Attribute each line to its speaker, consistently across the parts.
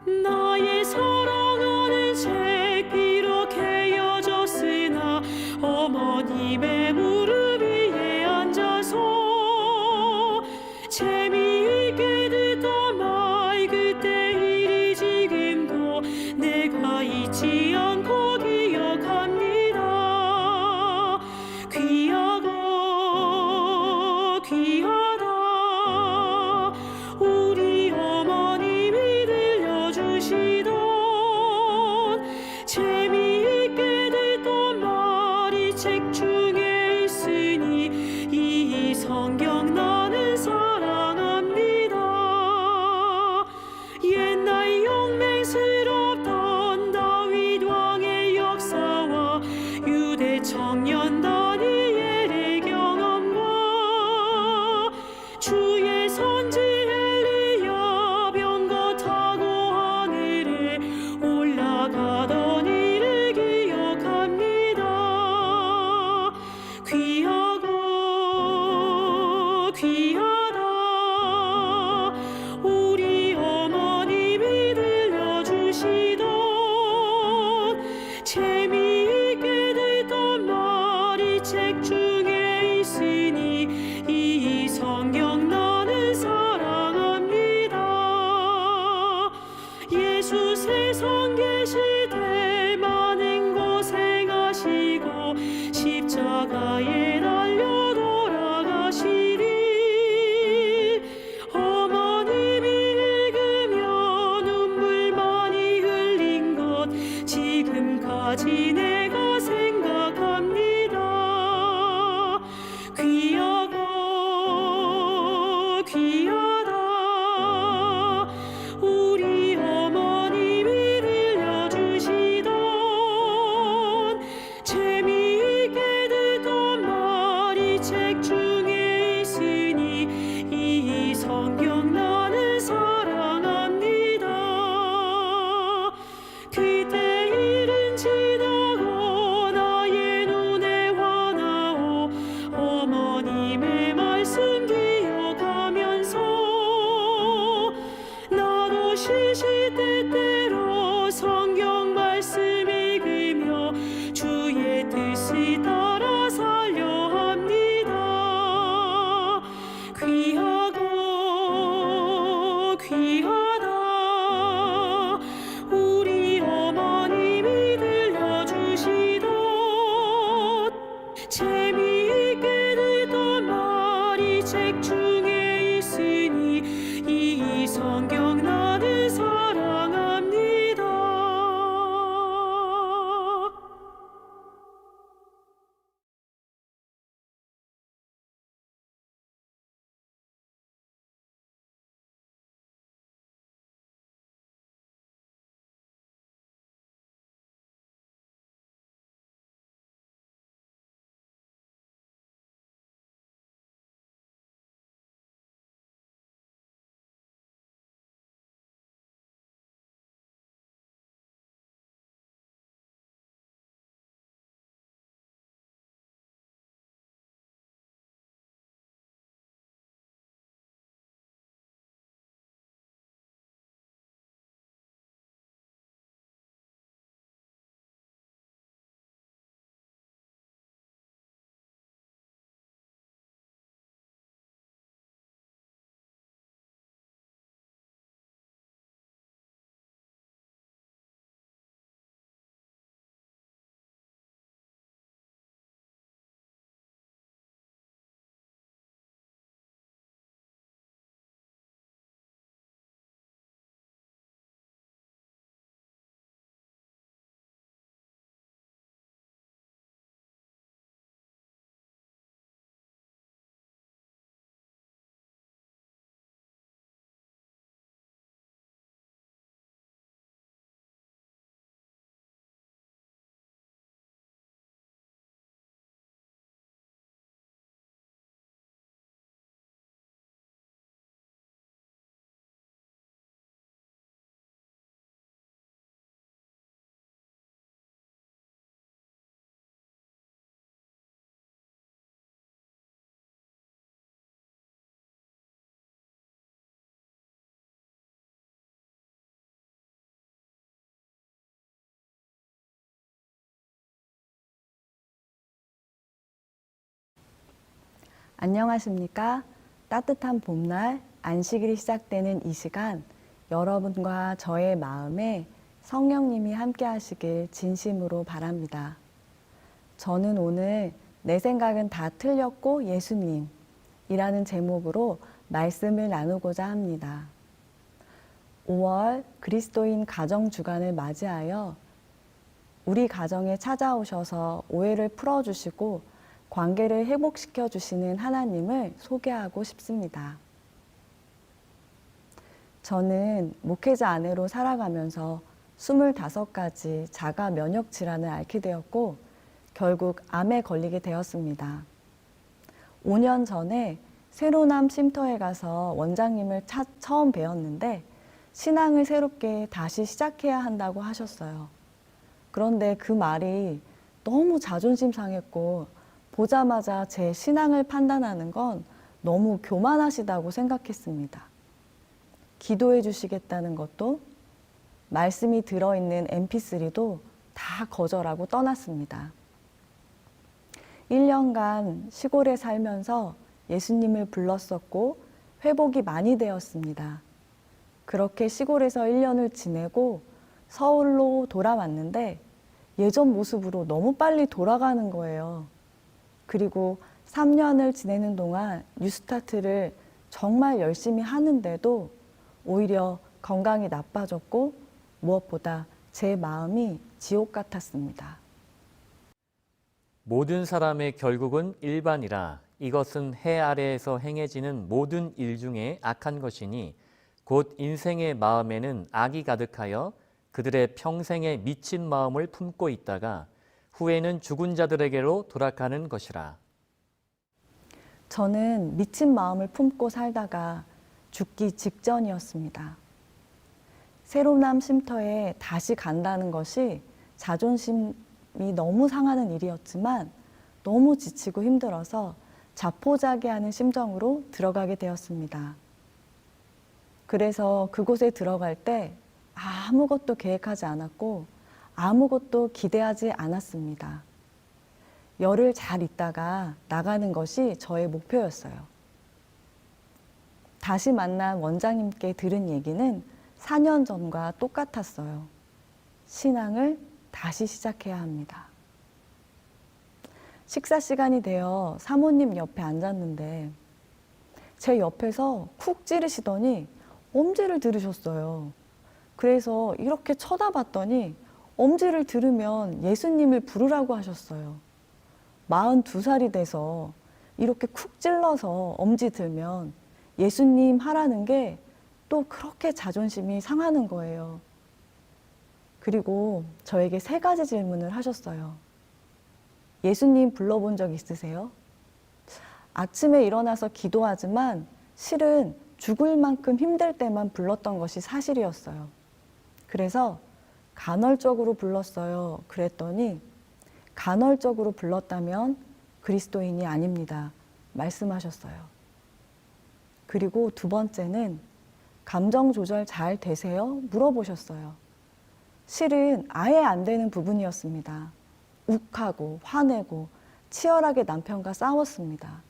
Speaker 1: 나의 사랑하는 새끼로 개어졌으나 어머님의 무릎 위에 앉아서 재미있게 듣던 말 그때 일이 지금도 내가 잊지 않고 기억합니다. 귀하고 귀하다 우리 어머님이 들려주시던 재미있게 듣던 말이 책 중에 있으니 이 성경 나는 사랑합니다. 옛날 영맹스럽던 다윗 왕의 역사와 유대 청년 다니엘의 경험과 주의 선지 엘리야 병거 타고 하늘에 올라가던 일을 기억합니다. 귀하고 귀하다 우리 어머님이 들려주시던 재미있게 듣던 말이 책 중에 있으니 이 성경 나는 사랑합니다. 예수 세상 계실 때 많은 고생하시고 십자가에 달려 돌아가시리 어머님이 읽으며 눈물 많이 흘린 것 지금까지 내가 생각합니다. 귀하고 귀하다 우리 어머님이 들려주시던 재미있게 듣던 말이 책 중에 있으니 이 성경 나는 사랑합니다. 그때 일은 지나고 나의 눈에 화나오 어머님의 말씀 기억하면서 나도 시시때때로 성경 말씀 읽으며 주의 뜻을 따라 살려 합니다. 귀하고 귀하다 우리 어머님이 들려주시던 재미있게 듣던 말이 책 중에 있으니 이 성경 나는 사랑합니다.
Speaker 2: 안녕하십니까? 따뜻한 봄날 안식일이 시작되는 이 시간, 여러분과 저의 마음에 성령님이 함께 하시길 진심으로 바랍니다. 저는 오늘 내 생각은 다 틀렸고 예수님이라는 제목으로 말씀을 나누고자 합니다. 5월 그리스도인 가정 주간을 맞이하여 우리 가정에 찾아오셔서 오해를 풀어주시고 관계를 회복시켜 주시는 하나님을 소개하고 싶습니다. 저는 목회자 아내로 살아가면서 25가지 자가 면역 질환을 앓게 되었고 결국 암에 걸리게 되었습니다. 5년 전에 새로남 쉼터에 가서 원장님을 처음 뵈었는데 신앙을 새롭게 다시 시작해야 한다고 하셨어요. 그런데 그 말이 너무 자존심 상했고 보자마자 제 신앙을 판단하는 건 너무 교만하시다고 생각했습니다. 기도해 주시겠다는 것도, 말씀이 들어있는 mp3도 다 거절하고 떠났습니다. 1년간 시골에 살면서 예수님을 불렀었고 회복이 많이 되었습니다. 그렇게 시골에서 1년을 지내고 서울로 돌아왔는데 예전 모습으로 너무 빨리 돌아가는 거예요. 그리고 3년을 지내는 동안 뉴스타트를 정말 열심히 하는데도 오히려 건강이 나빠졌고 무엇보다 제 마음이 지옥 같았습니다.
Speaker 3: 모든 사람의 결국은 일반이라 이것은 해 아래에서 행해지는 모든 일 중에 악한 것이니 곧 인생의 마음에는 악이 가득하여 그들의 평생에 미친 마음을 품고 있다가 후에는 죽은 자들에게로 돌아가는 것이라.
Speaker 2: 저는 미친 마음을 품고 살다가 죽기 직전이었습니다. 새로남 쉼터에 다시 간다는 것이 자존심이 너무 상하는 일이었지만 너무 지치고 힘들어서 자포자기하는 심정으로 들어가게 되었습니다. 그래서 그곳에 들어갈 때 아무것도 계획하지 않았고 아무것도 기대하지 않았습니다. 열흘 잘 있다가 나가는 것이 저의 목표였어요. 다시 만난 원장님께 들은 얘기는 4년 전과 똑같았어요. 신앙을 다시 시작해야 합니다. 식사 시간이 되어 사모님 옆에 앉았는데 제 옆에서 쿡 찌르시더니 엄지를 들으셨어요. 그래서 이렇게 쳐다봤더니 엄지를 들으면 예수님을 부르라고 하셨어요. 42살이 돼서 이렇게 쿡 찔러서 엄지 들면 예수님 하라는 게 또 그렇게 자존심이 상하는 거예요. 그리고 저에게 3가지 질문을 하셨어요. 예수님 불러본 적 있으세요? 아침에 일어나서 기도하지만 실은 죽을 만큼 힘들 때만 불렀던 것이 사실이었어요. 그래서 간헐적으로 불렀어요. 그랬더니 간헐적으로 불렀다면 그리스도인이 아닙니다. 말씀하셨어요. 그리고 2번째는 감정 조절 잘 되세요? 물어보셨어요. 실은 아예 안 되는 부분이었습니다. 욱하고 화내고 치열하게 남편과 싸웠습니다.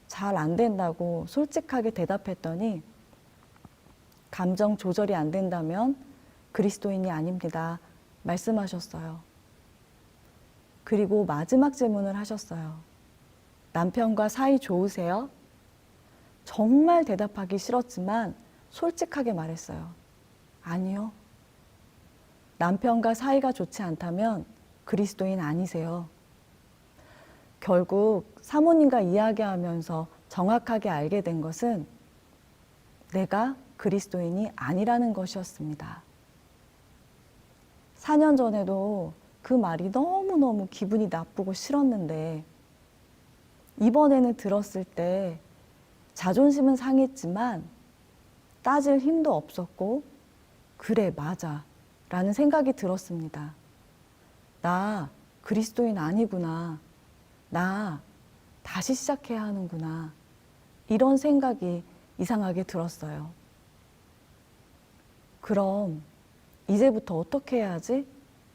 Speaker 2: 잘 안 된다고 솔직하게 대답했더니 감정 조절이 안 된다면 그리스도인이 아닙니다. 말씀하셨어요. 그리고 마지막 질문을 하셨어요. 남편과 사이 좋으세요? 정말 대답하기 싫었지만 솔직하게 말했어요. 아니요. 남편과 사이가 좋지 않다면 그리스도인 아니세요. 결국 사모님과 이야기하면서 정확하게 알게 된 것은 내가 그리스도인이 아니라는 것이었습니다. 4년 전에도 그 말이 너무너무 기분이 나쁘고 싫었는데 이번에는 들었을 때 자존심은 상했지만 따질 힘도 없었고 그래 맞아 라는 생각이 들었습니다. 나 그리스도인 아니구나. 나 다시 시작해야 하는구나. 이런 생각이 이상하게 들었어요. 그럼 이제부터 어떻게 해야 하지?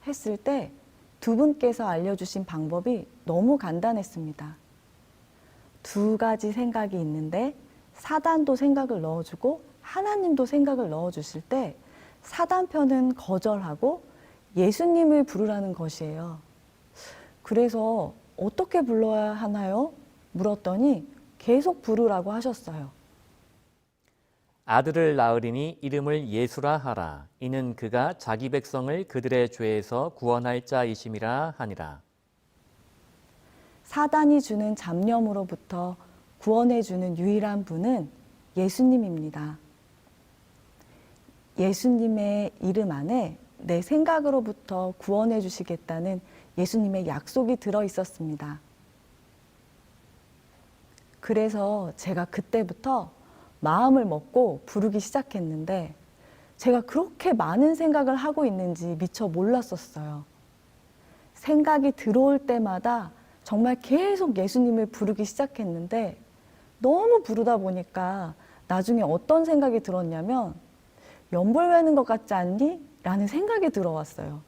Speaker 2: 했을 때 2분께서 알려주신 방법이 너무 간단했습니다. 두 가지 생각이 있는데 사단도 생각을 넣어주고 하나님도 생각을 넣어주실 때 사단 편은 거절하고 예수님을 부르라는 것이에요. 그래서 어떻게 불러야 하나요? 물었더니 계속 부르라고 하셨어요.
Speaker 3: 아들을 낳으리니 이름을 예수라 하라. 이는 그가 자기 백성을 그들의 죄에서 구원할 자이심이라 하니라.
Speaker 2: 사단이 주는 잡념으로부터 구원해 주는 유일한 분은 예수님입니다. 예수님의 이름 안에 내 생각으로부터 구원해 주시겠다는 예수님의 약속이 들어 있었습니다. 그래서 제가 그때부터 마음을 먹고 부르기 시작했는데 제가 그렇게 많은 생각을 하고 있는지 미처 몰랐었어요. 생각이 들어올 때마다 정말 계속 예수님을 부르기 시작했는데 너무 부르다 보니까 나중에 어떤 생각이 들었냐면 연불 외는 것 같지 않니? 라는 생각이 들어왔어요.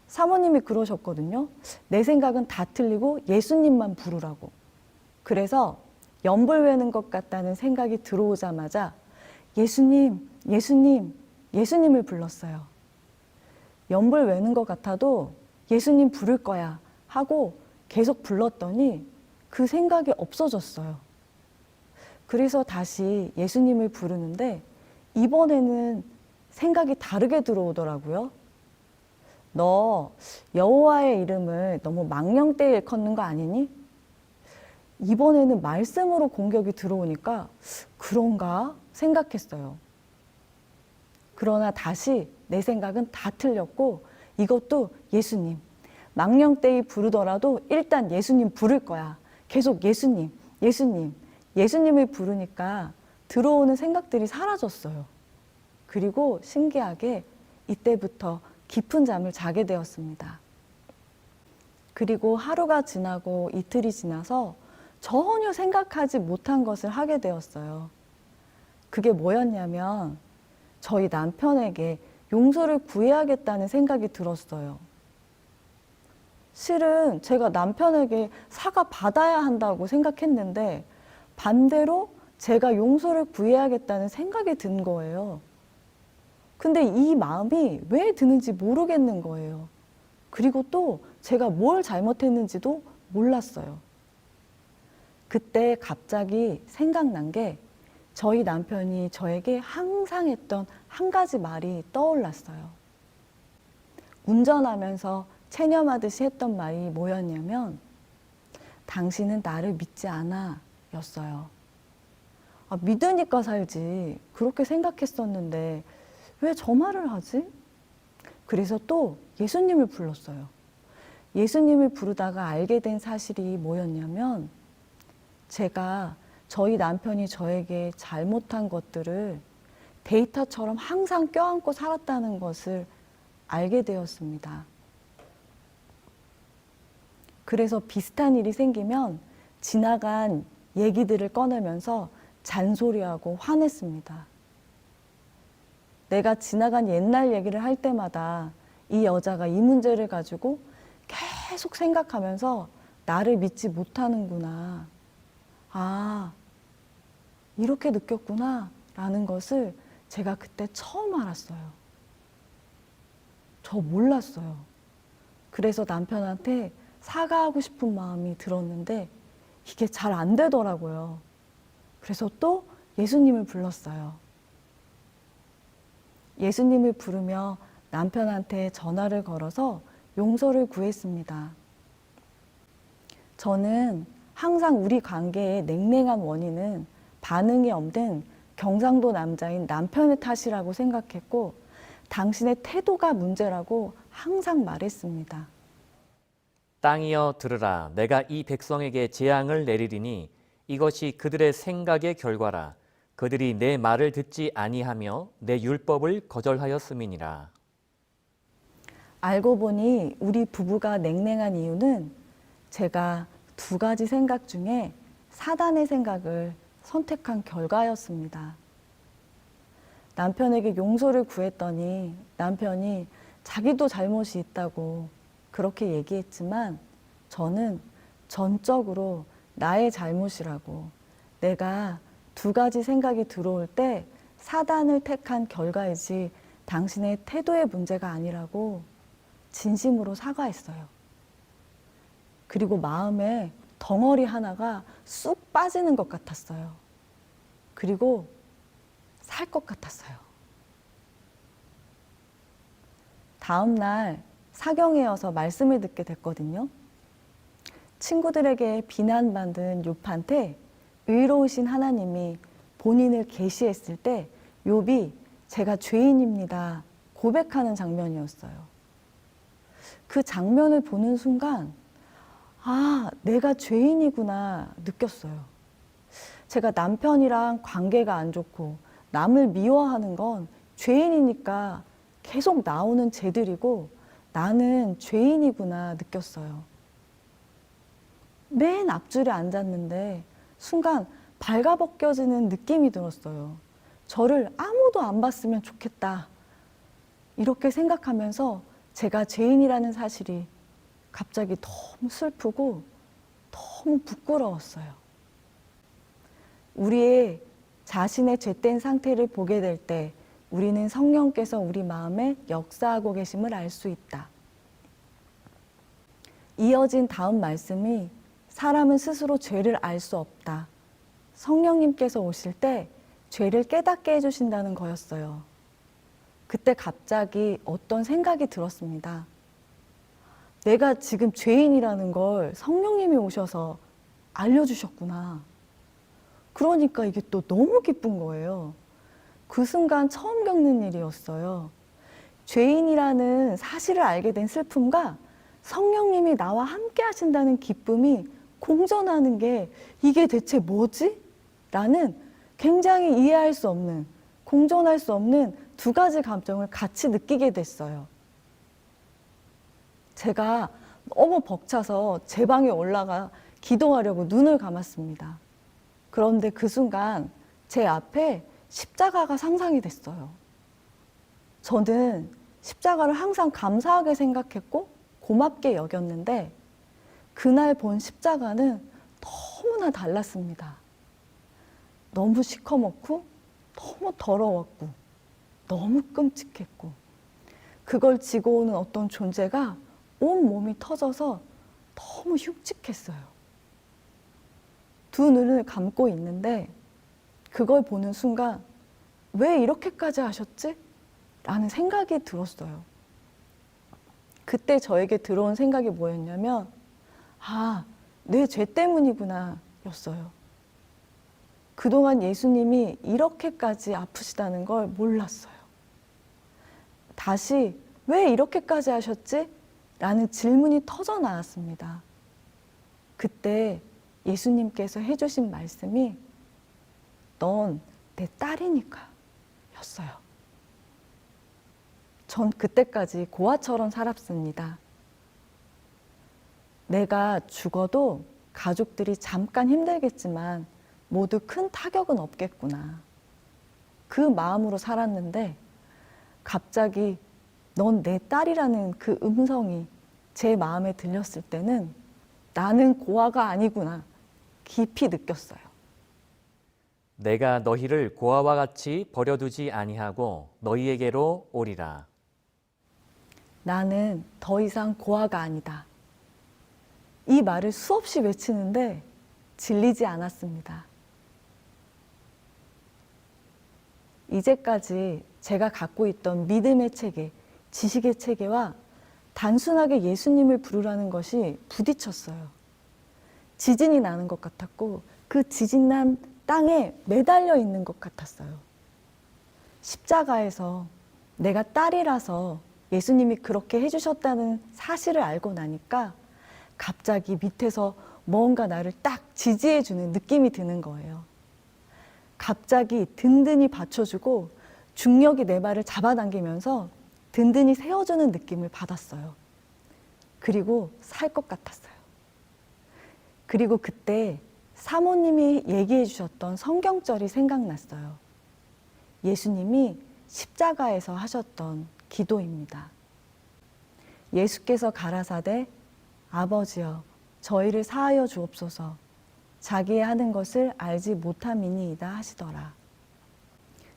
Speaker 2: 사모님이 그러셨거든요. 내 생각은 다 틀리고 예수님만 부르라고. 그래서 연불 외는 것 같다는 생각이 들어오자마자 예수님, 예수님, 예수님을 불렀어요. 연불 외는 것 같아도 예수님 부를 거야 하고 계속 불렀더니 그 생각이 없어졌어요. 그래서 다시 예수님을 부르는데 이번에는 생각이 다르게 들어오더라고요. 너 여호와의 이름을 너무 망령되이 일컫는 거 아니니? 이번에는 말씀으로 공격이 들어오니까 그런가 생각했어요. 그러나 다시 내 생각은 다 틀렸고 이것도 예수님, 망령되이 부르더라도 일단 예수님 부를 거야. 계속 예수님, 예수님, 예수님을 부르니까 들어오는 생각들이 사라졌어요. 그리고 신기하게 이때부터 깊은 잠을 자게 되었습니다. 그리고 하루가 지나고 이틀이 지나서 전혀 생각하지 못한 것을 하게 되었어요. 그게 뭐였냐면 저희 남편에게 용서를 구해야겠다는 생각이 들었어요. 실은 제가 남편에게 사과 받아야 한다고 생각했는데 반대로 제가 용서를 구해야겠다는 생각이 든 거예요. 근데 이 마음이 왜 드는지 모르겠는 거예요. 그리고 또 제가 뭘 잘못했는지도 몰랐어요. 그때 갑자기 생각난 게 저희 남편이 저에게 항상 했던 한 가지 말이 떠올랐어요. 운전하면서 체념하듯이 했던 말이 뭐였냐면 당신은 나를 믿지 않아 였어요. 믿으니까 살지 그렇게 생각했었는데 왜 저 말을 하지? 그래서 또 예수님을 불렀어요. 예수님을 부르다가 알게 된 사실이 뭐였냐면 제가 저희 남편이 저에게 잘못한 것들을 데이터처럼 항상 껴안고 살았다는 것을 알게 되었습니다. 그래서 비슷한 일이 생기면 지나간 얘기들을 꺼내면서 잔소리하고 화냈습니다. 내가 지나간 옛날 얘기를 할 때마다 이 여자가 이 문제를 가지고 계속 생각하면서 나를 믿지 못하는구나. 아, 이렇게 느꼈구나 라는 것을 제가 그때 처음 알았어요. 저 몰랐어요. 그래서 남편한테 사과하고 싶은 마음이 들었는데 이게 잘 안 되더라고요. 그래서 또 예수님을 불렀어요. 예수님을 부르며 남편한테 전화를 걸어서 용서를 구했습니다. 저는 항상 우리 관계의 냉랭한 원인은 반응이 없는 경상도 남자인 남편의 탓이라고 생각했고 당신의 태도가 문제라고 항상 말했습니다.
Speaker 3: 땅이여 들으라. 내가 이 백성에게 재앙을 내리리니 이것이 그들의 생각의 결과라. 그들이 내 말을 듣지 아니하며 내 율법을 거절하였음이니라.
Speaker 2: 알고 보니 우리 부부가 냉랭한 이유는 제가 두 가지 생각 중에 사단의 생각을 선택한 결과였습니다. 남편에게 용서를 구했더니 남편이 자기도 잘못이 있다고 그렇게 얘기했지만 저는 전적으로 나의 잘못이라고. 내가 두 가지 생각이 들어올 때 사단을 택한 결과이지 당신의 태도의 문제가 아니라고 진심으로 사과했어요. 그리고 마음에 덩어리 하나가 쑥 빠지는 것 같았어요. 그리고 살 것 같았어요. 다음 날 사경회여서 말씀을 듣게 됐거든요. 친구들에게 비난받은 욥한테 의로우신 하나님이 본인을 계시했을 때 욥이 제가 죄인입니다 고백하는 장면이었어요. 그 장면을 보는 순간 아, 내가 죄인이구나 느꼈어요. 제가 남편이랑 관계가 안 좋고 남을 미워하는 건 죄인이니까 계속 나오는 죄들이고 나는 죄인이구나 느꼈어요. 맨 앞줄에 앉았는데 순간 발가벗겨지는 느낌이 들었어요. 저를 아무도 안 봤으면 좋겠다. 이렇게 생각하면서 제가 죄인이라는 사실이 갑자기 너무 슬프고 너무 부끄러웠어요. 우리의 자신의 죄된 상태를 보게 될 때 우리는 성령께서 우리 마음에 역사하고 계심을 알 수 있다. 이어진 다음 말씀이 사람은 스스로 죄를 알 수 없다. 성령님께서 오실 때 죄를 깨닫게 해주신다는 거였어요. 그때 갑자기 어떤 생각이 들었습니다. 내가 지금 죄인이라는 걸 성령님이 오셔서 알려주셨구나. 그러니까 이게 또 너무 기쁜 거예요. 그 순간 처음 겪는 일이었어요. 죄인이라는 사실을 알게 된 슬픔과 성령님이 나와 함께 하신다는 기쁨이 공존하는 게 이게 대체 뭐지? 라는 굉장히 이해할 수 없는, 공존할 수 없는 두 가지 감정을 같이 느끼게 됐어요. 제가 너무 벅차서 제 방에 올라가 기도하려고 눈을 감았습니다. 그런데 그 순간 제 앞에 십자가가 상상이 됐어요. 저는 십자가를 항상 감사하게 생각했고 고맙게 여겼는데 그날 본 십자가는 너무나 달랐습니다. 너무 시커멓고 너무 더러웠고 너무 끔찍했고 그걸 지고 오는 어떤 존재가 온 몸이 터져서 너무 흉측했어요. 두 눈을 감고 있는데 그걸 보는 순간 왜 이렇게까지 하셨지? 라는 생각이 들었어요. 그때 저에게 들어온 생각이 뭐였냐면 아, 내 죄 때문이구나 였어요. 그동안 예수님이 이렇게까지 아프시다는 걸 몰랐어요. 다시 왜 이렇게까지 하셨지? 라는 질문이 터져 나왔습니다. 그때 예수님께서 해주신 말씀이 넌 내 딸이니까 였어요. 전 그때까지 고아처럼 살았습니다. 내가 죽어도 가족들이 잠깐 힘들겠지만 모두 큰 타격은 없겠구나. 그 마음으로 살았는데 갑자기 넌 내 딸이라는 그 음성이 제 마음에 들렸을 때는 나는 고아가 아니구나 깊이 느꼈어요.
Speaker 3: 내가 너희를 고아와 같이 버려두지 아니하고 너희에게로 오리라.
Speaker 2: 나는 더 이상 고아가 아니다. 이 말을 수없이 외치는데 질리지 않았습니다. 이제까지 제가 갖고 있던 믿음의 체계, 지식의 체계와 단순하게 예수님을 부르라는 것이 부딪혔어요. 지진이 나는 것 같았고 그 지진 난 땅에 매달려 있는 것 같았어요. 십자가에서 내가 딸이라서 예수님이 그렇게 해주셨다는 사실을 알고 나니까 갑자기 밑에서 뭔가 나를 딱 지지해주는 느낌이 드는 거예요. 갑자기 든든히 받쳐주고 중력이 내 발을 잡아당기면서 든든히 세워주는 느낌을 받았어요. 그리고 살 것 같았어요. 그리고 그때 사모님이 얘기해 주셨던 성경절이 생각났어요. 예수님이 십자가에서 하셨던 기도입니다. 예수께서 가라사대 아버지여 저희를 사하여 주옵소서 자기의 하는 것을 알지 못함이니이다 하시더라.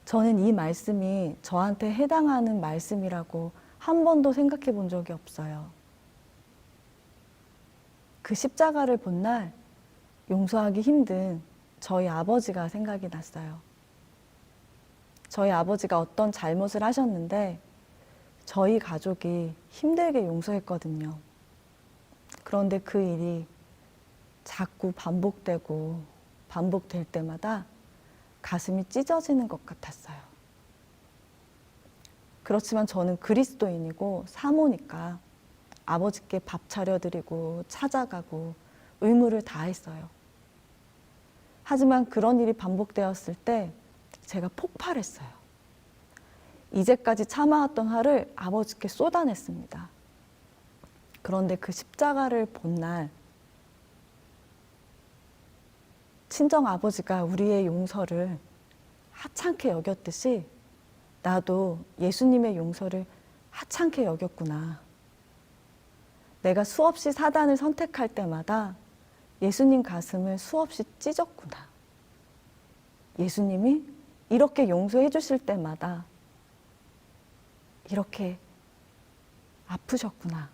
Speaker 2: 저는 이 말씀이 저한테 해당하는 말씀이라고 한 번도 생각해 본 적이 없어요. 그 십자가를 본 날 용서하기 힘든 저희 아버지가 생각이 났어요. 저희 아버지가 어떤 잘못을 하셨는데 저희 가족이 힘들게 용서했거든요. 그런데 그 일이 자꾸 반복되고 반복될 때마다 가슴이 찢어지는 것 같았어요. 그렇지만 저는 그리스도인이고 사모니까 아버지께 밥 차려드리고 찾아가고 의무를 다했어요. 하지만 그런 일이 반복되었을 때 제가 폭발했어요. 이제까지 참아왔던 화를 아버지께 쏟아냈습니다. 그런데 그 십자가를 본 날 친정 아버지가 우리의 용서를 하찮게 여겼듯이 나도 예수님의 용서를 하찮게 여겼구나. 내가 수없이 사단을 선택할 때마다 예수님 가슴을 수없이 찢었구나. 예수님이 이렇게 용서해 주실 때마다 이렇게 아프셨구나.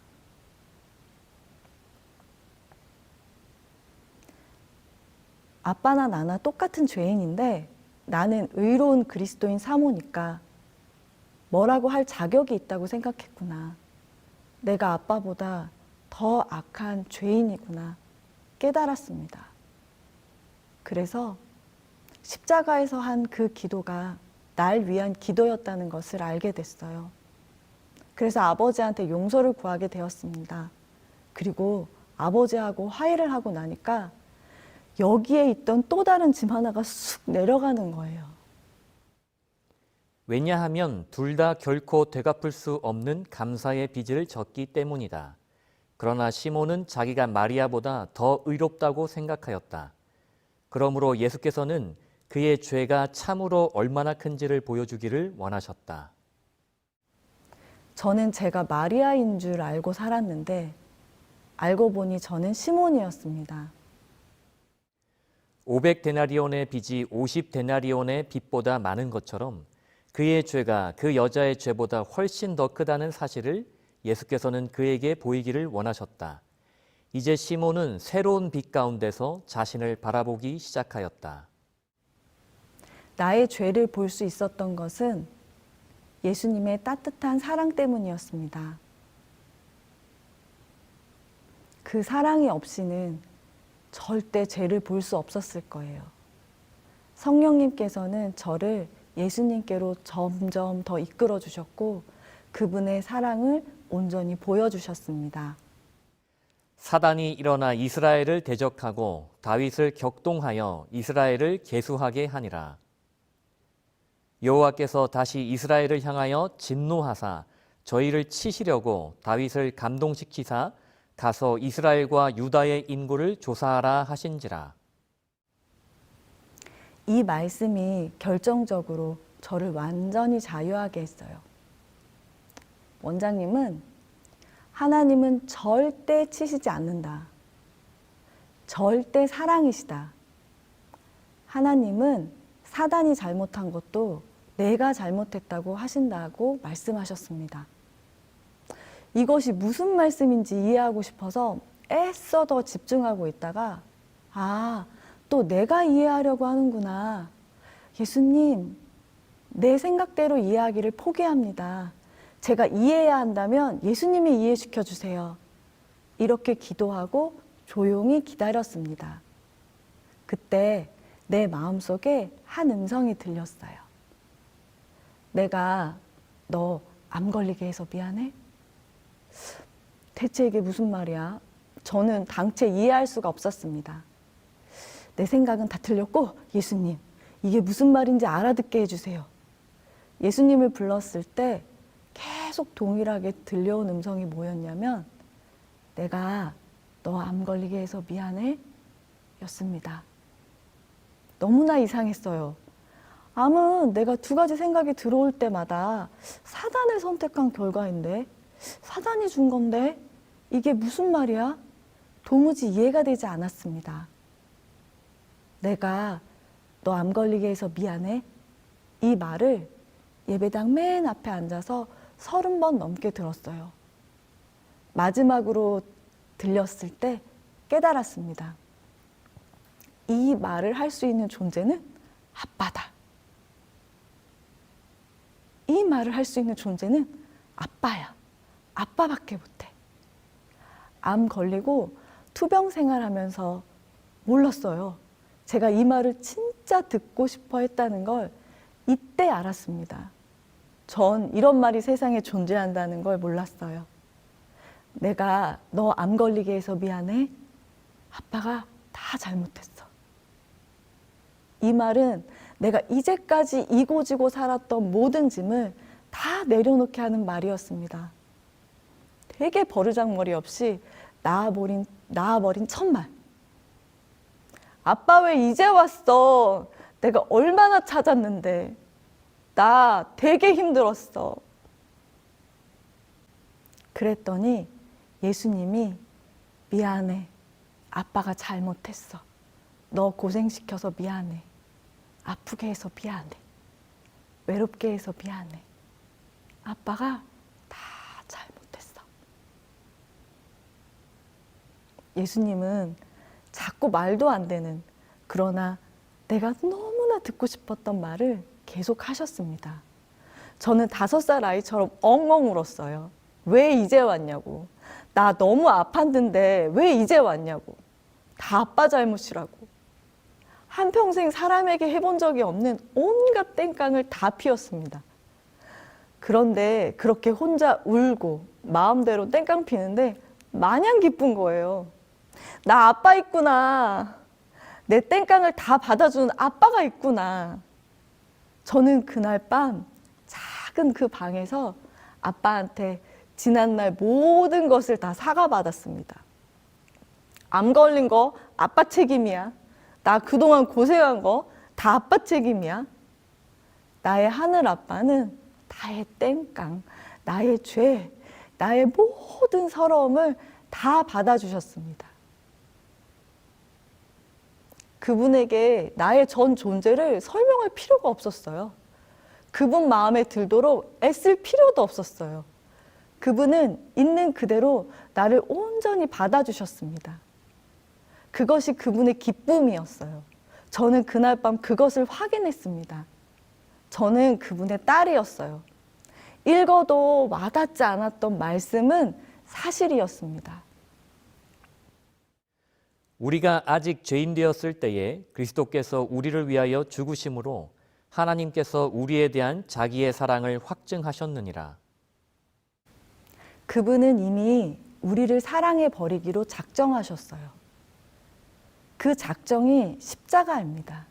Speaker 2: 아빠나 나나 똑같은 죄인인데 나는 의로운 그리스도인 사모니까 뭐라고 할 자격이 있다고 생각했구나. 내가 아빠보다 더 악한 죄인이구나 깨달았습니다. 그래서 십자가에서 한 그 기도가 날 위한 기도였다는 것을 알게 됐어요. 그래서 아버지한테 용서를 구하게 되었습니다. 그리고 아버지하고 화해를 하고 나니까 여기에 있던 또 다른 짐 하나가 쑥 내려가는 거예요.
Speaker 3: 왜냐하면 둘 다 결코 되갚을 수 없는 감사의 빚을 졌기 때문이다. 그러나 시몬은 자기가 마리아보다 더 의롭다고 생각하였다. 그러므로 예수께서는 그의 죄가 참으로 얼마나 큰지를 보여주기를 원하셨다.
Speaker 2: 저는 제가 마리아인 줄 알고 살았는데 알고 보니 저는 시몬이었습니다.
Speaker 3: 500데나리온의 빚이 50데나리온의 빚보다 많은 것처럼 그의 죄가 그 여자의 죄보다 훨씬 더 크다는 사실을 예수께서는 그에게 보이기를 원하셨다. 이제 시몬은 새로운 빛 가운데서 자신을 바라보기 시작하였다.
Speaker 2: 나의 죄를 볼 수 있었던 것은 예수님의 따뜻한 사랑 때문이었습니다. 그 사랑이 없이는 절대 죄를 볼 수 없었을 거예요. 성령님께서는 저를 예수님께로 점점 더 이끌어 주셨고 그분의 사랑을 온전히 보여주셨습니다.
Speaker 3: 사단이 일어나 이스라엘을 대적하고 다윗을 격동하여 이스라엘을 계수하게 하니라. 여호와께서 다시 이스라엘을 향하여 진노하사 저희를 치시려고 다윗을 감동시키사 가서 이스라엘과 유다의 인구를 조사하라 하신지라. 이
Speaker 2: 말씀이 결정적으로 저를 완전히 자유하게 했어요. 원장님은 하나님은 절대 치시지 않는다. 절대 사랑이시다. 하나님은 사단이 잘못한 것도 내가 잘못했다고 하신다고 말씀하셨습니다. 이것이 무슨 말씀인지 이해하고 싶어서 애써 더 집중하고 있다가 또 내가 이해하려고 하는구나. 예수님, 내 생각대로 이해하기를 포기합니다. 제가 이해해야 한다면 예수님이 이해시켜 주세요. 이렇게 기도하고 조용히 기다렸습니다. 그때 내 마음속에 한 음성이 들렸어요. 내가 너 암 걸리게 해서 미안해? 대체 이게 무슨 말이야? 저는 당최 이해할 수가 없었습니다. 내 생각은 다 틀렸고 예수님, 이게 무슨 말인지 알아듣게 해주세요. 예수님을 불렀을 때 계속 동일하게 들려온 음성이 뭐였냐면 내가 너 암 걸리게 해서 미안해? 였습니다. 너무나 이상했어요. 암은 내가 두 가지 생각이 들어올 때마다 사단을 선택한 결과인데 사단이 준 건데 이게 무슨 말이야? 도무지 이해가 되지 않았습니다. 내가 너 암 걸리게 해서 미안해. 이 말을 예배당 맨 앞에 앉아서 30번 넘게 들었어요. 마지막으로 들렸을 때 깨달았습니다. 이 말을 할 수 있는 존재는 아빠다. 이 말을 할 수 있는 존재는 아빠야. 아빠밖에 못해. 암 걸리고 투병 생활하면서 몰랐어요. 제가 이 말을 진짜 듣고 싶어 했다는 걸 이때 알았습니다. 전 이런 말이 세상에 존재한다는 걸 몰랐어요. 내가 너 암 걸리게 해서 미안해. 아빠가 다 잘못했어. 이 말은 내가 이제까지 이고지고 살았던 모든 짐을 다 내려놓게 하는 말이었습니다. 되게 버르장머리 없이 나아버린 첫말. 아빠 왜 이제 왔어? 내가 얼마나 찾았는데. 나 되게 힘들었어. 그랬더니 예수님이 미안해. 아빠가 잘못했어. 너 고생시켜서 미안해. 아프게 해서 미안해. 외롭게 해서 미안해. 아빠가 다 잘못했어. 예수님은 자꾸 말도 안 되는, 그러나 내가 너무나 듣고 싶었던 말을 계속 하셨습니다. 저는 5살 아이처럼 엉엉 울었어요. 왜 이제 왔냐고. 나 너무 아팠는데 왜 이제 왔냐고. 다 아빠 잘못이라고. 한평생 사람에게 해본 적이 없는 온갖 땡깡을 다 피웠습니다. 그런데 그렇게 혼자 울고 마음대로 땡깡 피는데 마냥 기쁜 거예요. 나 아빠 있구나. 내 땡깡을 다 받아주는 아빠가 있구나. 저는 그날 밤 작은 그 방에서 아빠한테 지난날 모든 것을 다 사과받았습니다. 암 걸린 거 아빠 책임이야. 나 그동안 고생한 거 다 아빠 책임이야. 나의 하늘 아빠는 나의 땡깡, 나의 죄, 나의 모든 서러움을 다 받아주셨습니다. 그분에게 나의 전 존재를 설명할 필요가 없었어요. 그분 마음에 들도록 애쓸 필요도 없었어요. 그분은 있는 그대로 나를 온전히 받아주셨습니다. 그것이 그분의 기쁨이었어요. 저는 그날 밤 그것을 확인했습니다. 저는 그분의 딸이었어요. 읽어도 와닿지 않았던 말씀은 사실이었습니다.
Speaker 3: 우리가 아직 죄인 되었을 때에 그리스도께서 우리를 위하여 죽으심으로 하나님께서 우리에 대한 자기의 사랑을 확증하셨느니라.
Speaker 2: 그분은 이미 우리를 사랑해 버리기로 작정하셨어요. 그 작정이 십자가입니다.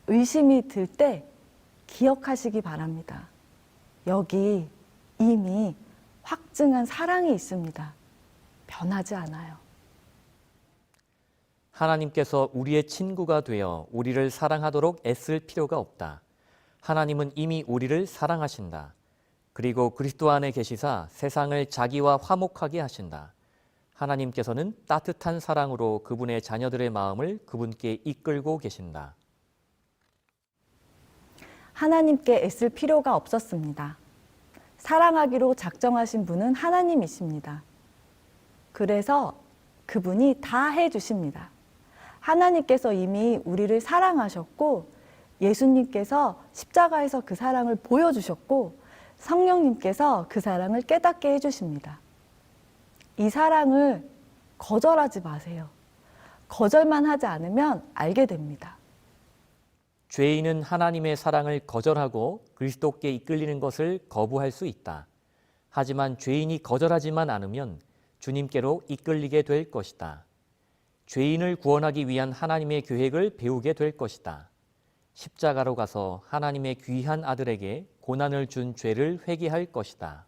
Speaker 2: 의심이 들 때 기억하시기 바랍니다. 여기 이미 확증한 사랑이 있습니다. 변하지 않아요.
Speaker 3: 하나님께서 우리의 친구가 되어 우리를 사랑하도록 애쓸 필요가 없다. 하나님은 이미 우리를 사랑하신다. 그리고 그리스도 안에 계시사 세상을 자기와 화목하게 하신다. 하나님께서는 따뜻한 사랑으로 그분의 자녀들의 마음을 그분께 이끌고 계신다.
Speaker 2: 하나님께 애쓸 필요가 없었습니다. 사랑하기로 작정하신 분은 하나님이십니다. 그래서 그분이 다 해주십니다. 하나님께서 이미 우리를 사랑하셨고 예수님께서 십자가에서 그 사랑을 보여주셨고 성령님께서 그 사랑을 깨닫게 해주십니다. 이 사랑을 거절하지 마세요. 거절만 하지 않으면 알게 됩니다.
Speaker 3: 죄인은 하나님의 사랑을 거절하고 그리스도께 이끌리는 것을 거부할 수 있다. 하지만 죄인이 거절하지만 않으면 주님께로 이끌리게 될 것이다. 죄인을 구원하기 위한 하나님의 계획을 배우게 될 것이다. 십자가로 가서 하나님의 귀한 아들에게 고난을 준 죄를 회개할 것이다.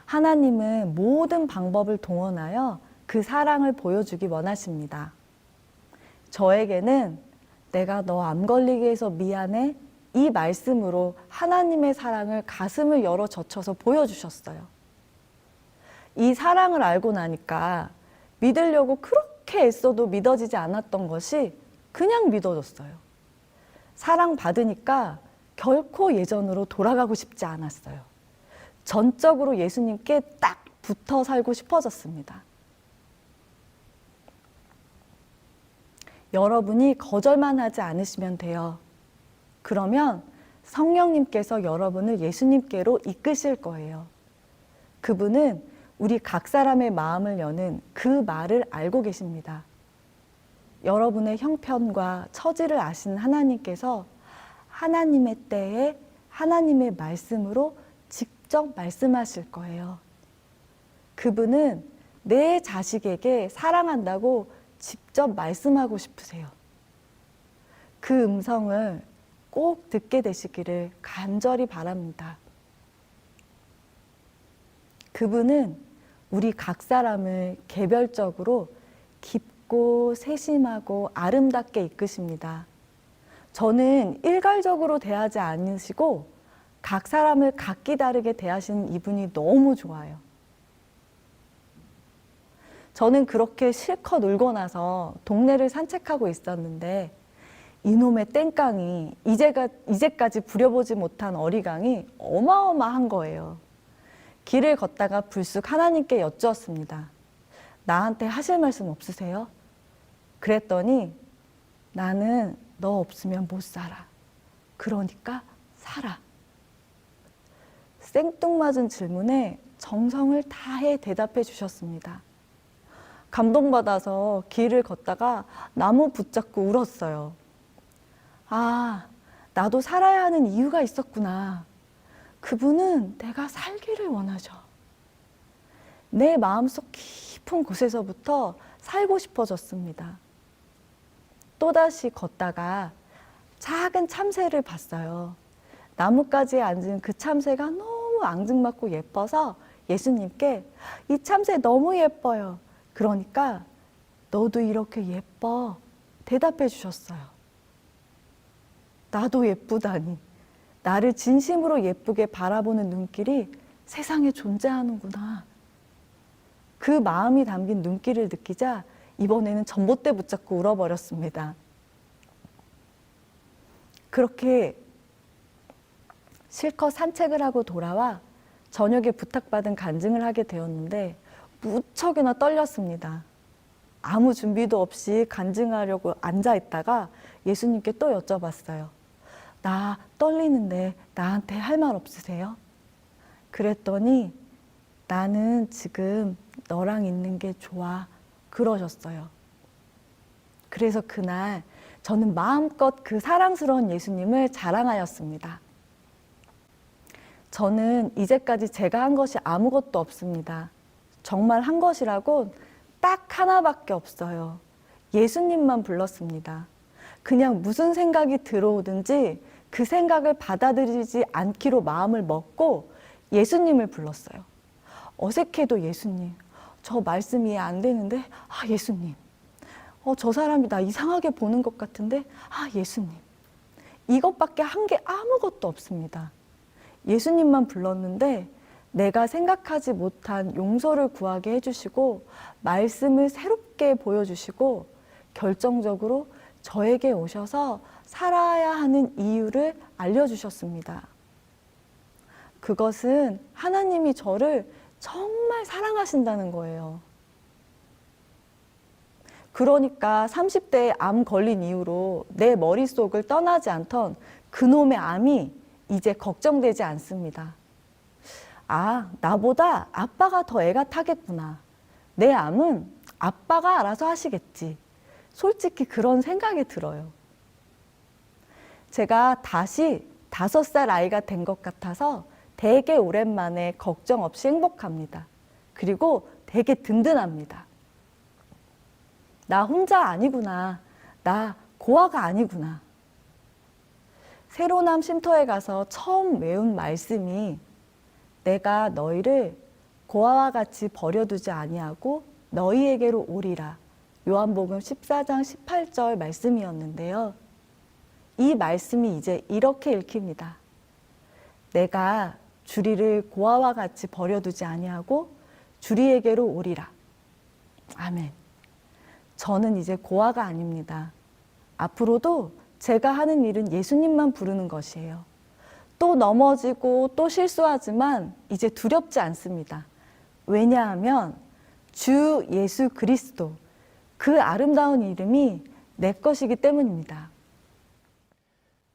Speaker 2: 하나님은 모든 방법을 동원하여 그 사랑을 보여주기 원하십니다. 저에게는 내가 너 암 걸리게 해서 미안해 이 말씀으로 하나님의 사랑을 가슴을 열어 젖혀서 보여주셨어요. 이 사랑을 알고 나니까 믿으려고 그렇게 애써도 믿어지지 않았던 것이 그냥 믿어졌어요. 사랑받으니까 결코 예전으로 돌아가고 싶지 않았어요. 전적으로 예수님께 딱 붙어 살고 싶어졌습니다. 여러분이 거절만 하지 않으시면 돼요. 그러면 성령님께서 여러분을 예수님께로 이끄실 거예요. 그분은 우리 각 사람의 마음을 여는 그 말을 알고 계십니다. 여러분의 형편과 처지를 아시는 하나님께서 하나님의 때에 하나님의 말씀으로 직접 말씀하실 거예요. 그분은 내 자식에게 사랑한다고 직접 말씀하고 싶으세요. 그 음성을 꼭 듣게 되시기를 간절히 바랍니다. 그분은 우리 각 사람을 개별적으로 깊고 세심하고 아름답게 이끄십니다. 저는 일괄적으로 대하지 않으시고 각 사람을 각기 다르게 대하시는 이분이 너무 좋아요. 저는 그렇게 실컷 울고 나서 동네를 산책하고 있었는데 이놈의 땡깡이 이제까지 부려보지 못한 어리광이 어마어마한 거예요. 길을 걷다가 불쑥 하나님께 여쭈었습니다. 나한테 하실 말씀 없으세요? 그랬더니 나는 너 없으면 못 살아. 그러니까 살아. 생뚱맞은 질문에 정성을 다해 대답해 주셨습니다. 감동받아서 길을 걷다가 나무 붙잡고 울었어요. 아, 나도 살아야 하는 이유가 있었구나. 그분은 내가 살기를 원하죠. 내 마음속 깊은 곳에서부터 살고 싶어졌습니다. 또다시 걷다가 작은 참새를 봤어요. 나뭇가지에 앉은 그 참새가 너무 앙증맞고 예뻐서 예수님께 이 참새 너무 예뻐요. 그러니까 너도 이렇게 예뻐 대답해 주셨어요. 나도 예쁘다니. 나를 진심으로 예쁘게 바라보는 눈길이 세상에 존재하는구나. 그 마음이 담긴 눈길을 느끼자 이번에는 전봇대 붙잡고 울어버렸습니다. 그렇게 실컷 산책을 하고 돌아와 저녁에 부탁받은 간증을 하게 되었는데 무척이나 떨렸습니다. 아무 준비도 없이 간증하려고 앉아있다가 예수님께 또 여쭤봤어요. 나 떨리는데 나한테 할 말 없으세요? 그랬더니 나는 지금 너랑 있는 게 좋아 그러셨어요. 그래서 그날 저는 마음껏 그 사랑스러운 예수님을 자랑하였습니다. 저는 이제까지 제가 한 것이 아무것도 없습니다. 정말 한 것이라곤 딱 하나밖에 없어요. 예수님만 불렀습니다. 그냥 무슨 생각이 들어오든지 그 생각을 받아들이지 않기로 마음을 먹고 예수님을 불렀어요. 어색해도 예수님, 저 말씀 이해 안 되는데 예수님, 저 사람이 나 이상하게 보는 것 같은데 예수님. 이것밖에 한 게 아무것도 없습니다. 예수님만 불렀는데 내가 생각하지 못한 용서를 구하게 해주시고 말씀을 새롭게 보여주시고 결정적으로 저에게 오셔서 살아야 하는 이유를 알려주셨습니다. 그것은 하나님이 저를 정말 사랑하신다는 거예요. 그러니까 30대에 암 걸린 이후로 내 머릿속을 떠나지 않던 그놈의 암이 이제 걱정되지 않습니다. 나보다 아빠가 더 애가 타겠구나. 내 암은 아빠가 알아서 하시겠지. 솔직히 그런 생각이 들어요. 제가 다시 5살 아이가 된 것 같아서 되게 오랜만에 걱정 없이 행복합니다. 그리고 되게 든든합니다. 나 혼자 아니구나. 나 고아가 아니구나. 새로남 쉼터에 가서 처음 외운 말씀이 내가 너희를 고아와 같이 버려두지 아니하고 너희에게로 오리라. 요한복음 14장 18절 말씀이었는데요. 이 말씀이 이제 이렇게 읽힙니다. 내가 주리를 고아와 같이 버려두지 아니하고 주리에게로 오리라. 아멘. 저는 이제 고아가 아닙니다. 앞으로도 제가 하는 일은 예수님만 부르는 것이에요. 또 넘어지고 또 실수하지만 이제 두렵지 않습니다. 왜냐하면 주 예수 그리스도, 그 아름다운 이름이 내 것이기 때문입니다.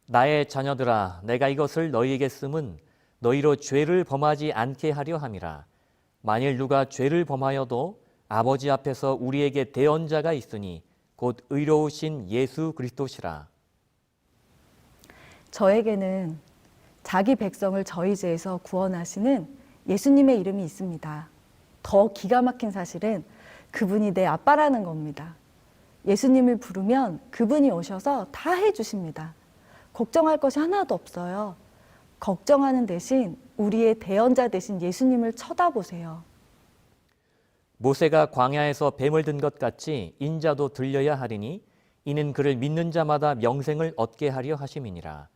Speaker 3: 나의 자녀들아, 내가 이것을 너희에게 쓰면 너희로 죄를 범하지 않게 하려 함이라. 만일 누가 죄를 범하여도 아버지 앞에서 우리에게 대언자가 있으니 곧 의로우신 예수 그리스도시라.
Speaker 2: 저에게는 자기 백성을 저희 죄에서 구원하시는 예수님의 이름이 있습니다. 더 기가 막힌 사실은 그분이 내 아빠라는 겁니다. 예수님을 부르면 그분이 오셔서 다 해주십니다. 걱정할 것이 하나도 없어요. 걱정하는 대신 우리의 대언자 되신 예수님을 쳐다보세요.
Speaker 3: 모세가 광야에서 뱀을 든 것 같이 인자도 들려야 하리니 이는 그를 믿는 자마다 명생을 얻게 하려 하심이니라.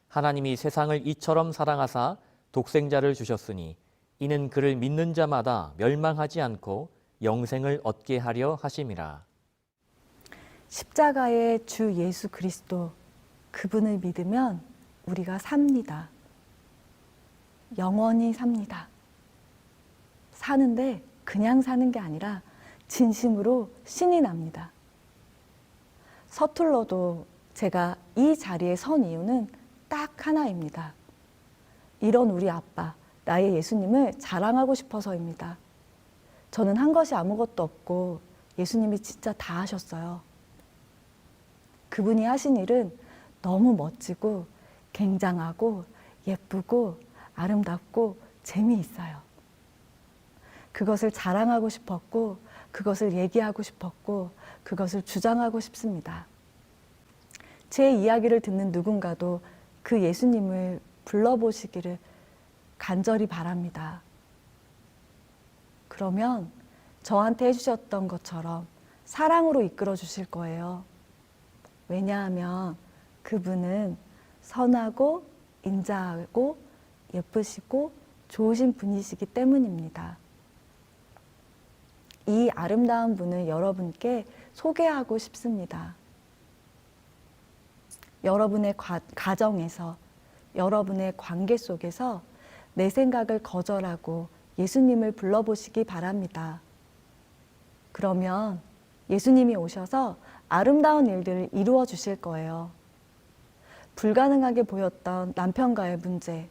Speaker 3: 하나님이 세상을 이처럼 사랑하사 독생자를 주셨으니 이는 그를 믿는 자마다 멸망하지 않고 영생을 얻게 하려 하심이라.
Speaker 2: 십자가의 주 예수 그리스도, 그분을 믿으면 우리가 삽니다. 영원히 삽니다. 사는데 그냥 사는 게 아니라 진심으로 신이 납니다. 서툴러도 제가 이 자리에 선 이유는 딱 하나입니다. 이런 우리 아빠, 나의 예수님을 자랑하고 싶어서입니다. 저는 한 것이 아무것도 없고 예수님이 진짜 다 하셨어요. 그분이 하신 일은 너무 멋지고 굉장하고 예쁘고 아름답고 재미있어요. 그것을 자랑하고 싶었고 그것을 얘기하고 싶었고 그것을 주장하고 싶습니다. 제 이야기를 듣는 누군가도 그 예수님을 불러보시기를 간절히 바랍니다. 그러면 저한테 해주셨던 것처럼 사랑으로 이끌어 주실 거예요. 왜냐하면 그분은 선하고 인자하고 예쁘시고 좋으신 분이시기 때문입니다. 이 아름다운 분을 여러분께 소개하고 싶습니다. 여러분의 가정에서, 여러분의 관계 속에서 내 생각을 거절하고 예수님을 불러보시기 바랍니다. 그러면 예수님이 오셔서 아름다운 일들을 이루어 주실 거예요. 불가능하게 보였던 남편과의 문제,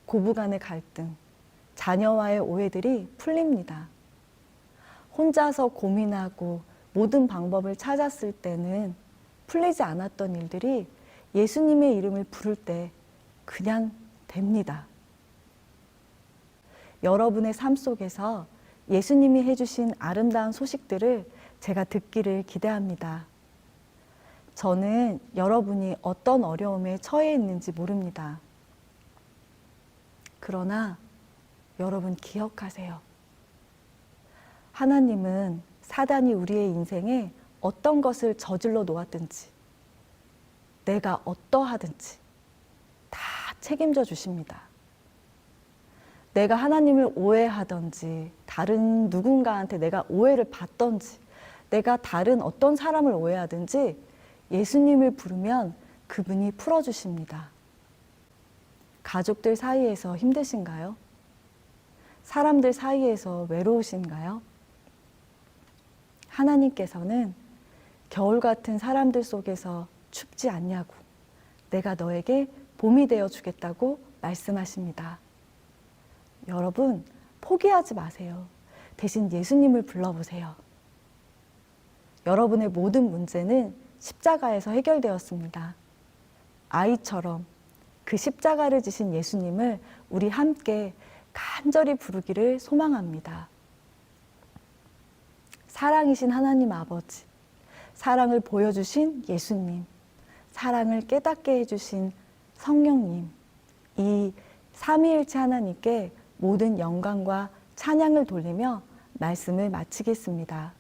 Speaker 2: 고부간의 갈등, 자녀와의 오해들이 풀립니다. 혼자서 고민하고 모든 방법을 찾았을 때는 풀리지 않았던 일들이 예수님의 이름을 부를 때 그냥 됩니다. 여러분의 삶 속에서 예수님이 해주신 아름다운 소식들을 제가 듣기를 기대합니다. 저는 여러분이 어떤 어려움에 처해 있는지 모릅니다. 그러나 여러분 기억하세요. 하나님은 사단이 우리의 인생에 어떤 것을 저질러 놓았든지, 내가 어떠하든지 다 책임져 주십니다. 내가 하나님을 오해하든지, 다른 누군가한테 내가 오해를 받든지, 내가 다른 어떤 사람을 오해하든지 예수님을 부르면 그분이 풀어주십니다. 가족들 사이에서 힘드신가요? 사람들 사이에서 외로우신가요? 하나님께서는 겨울 같은 사람들 속에서 춥지 않냐고, 내가 너에게 봄이 되어 주겠다고 말씀하십니다. 여러분, 포기하지 마세요. 대신 예수님을 불러보세요. 여러분의 모든 문제는 십자가에서 해결되었습니다. 아이처럼 그 십자가를 지신 예수님을 우리 함께 간절히 부르기를 소망합니다. 사랑이신 하나님 아버지, 사랑을 보여주신 예수님, 사랑을 깨닫게 해주신 성령님, 이 삼위일체 하나님께 모든 영광과 찬양을 돌리며 말씀을 마치겠습니다.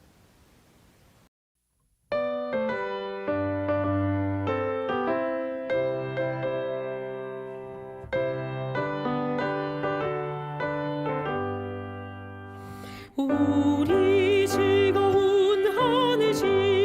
Speaker 1: 우리 즐거운 하늘 집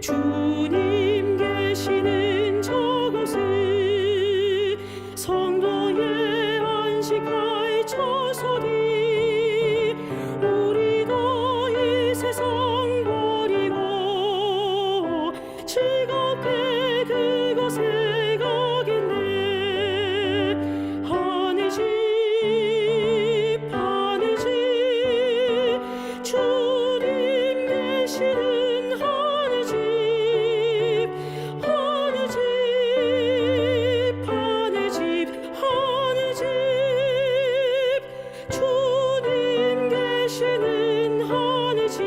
Speaker 1: 주님 계시는 저곳을 성도의 안식할 처소니 우리도 이 세상 버리고 즐겁게 그곳에 가겠네. 하늘집 하늘집 주님 계시는 하늘집 하늘집 하늘집 하늘집 주님 계시는 하늘집.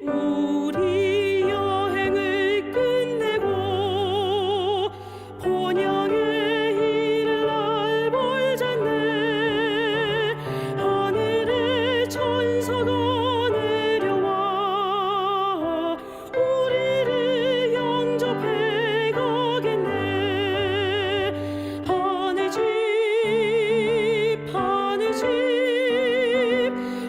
Speaker 1: 우리 여행을 끝내고 본향에 이를 날 벌잡네. 하늘의 천사가 내려와 우리를 영접해 가겠네. 하늘집 하늘집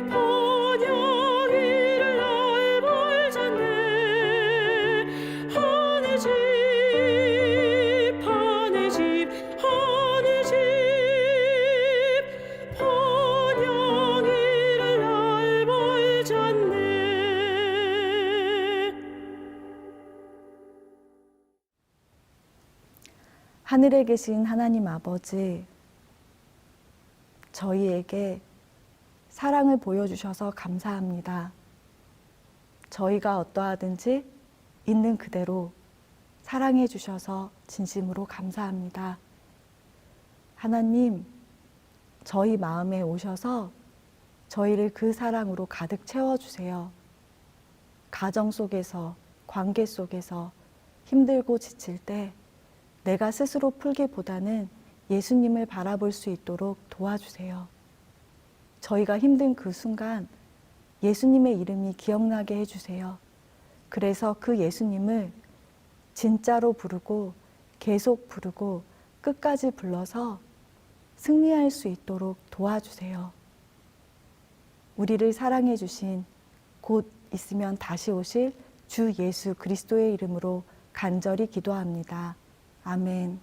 Speaker 1: 본향 이를 날 벌잡네. 하늘집 하늘집 하늘집 본향 이를 날 벌잡네.
Speaker 2: 하늘에 계신 하나님 아버지, 저희에게 사랑을 보여주셔서 감사합니다. 저희가 어떠하든지 있는 그대로 사랑해 주셔서 진심으로 감사합니다. 하나님, 저희 마음에 오셔서 저희를 그 사랑으로 가득 채워주세요. 가정 속에서, 관계 속에서 힘들고 지칠 때 내가 스스로 풀기보다는 예수님을 바라볼 수 있도록 도와주세요. 저희가 힘든 그 순간 예수님의 이름이 기억나게 해주세요. 그래서 그 예수님을 진짜로 부르고 계속 부르고 끝까지 불러서 승리할 수 있도록 도와주세요. 우리를 사랑해 주신 곧 있으면 다시 오실 주 예수 그리스도의 이름으로 간절히 기도합니다. 아멘.